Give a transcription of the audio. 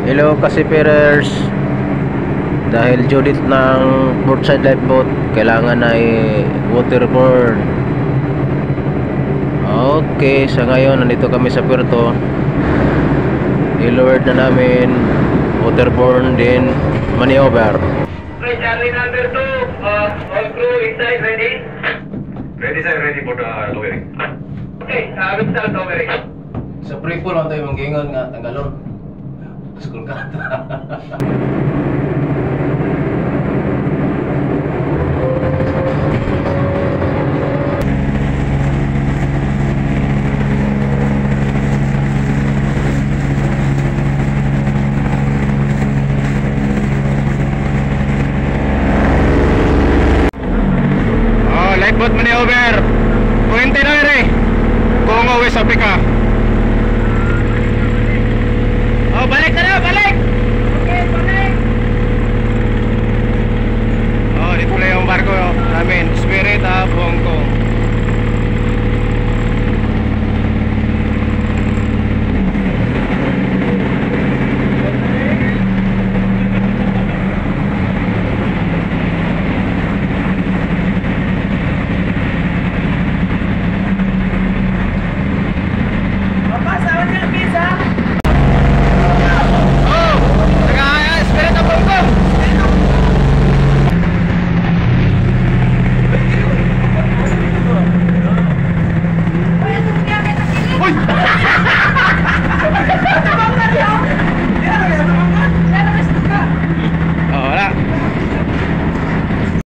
Hello Kasiperers. Dahil Judith ng Portside Lifeboat, kailangan ay waterborne. Okay, sa ngayon nandito kami sa Puerto. I-lowered na namin, waterborne din, maneuver. Okay, Charlie number 2, all crew inside, ready? Ready sir, ready for the lowering. Okay, we'll start lowering. Sa pre-pull man tayo manggingon nga tanggalon. School ka.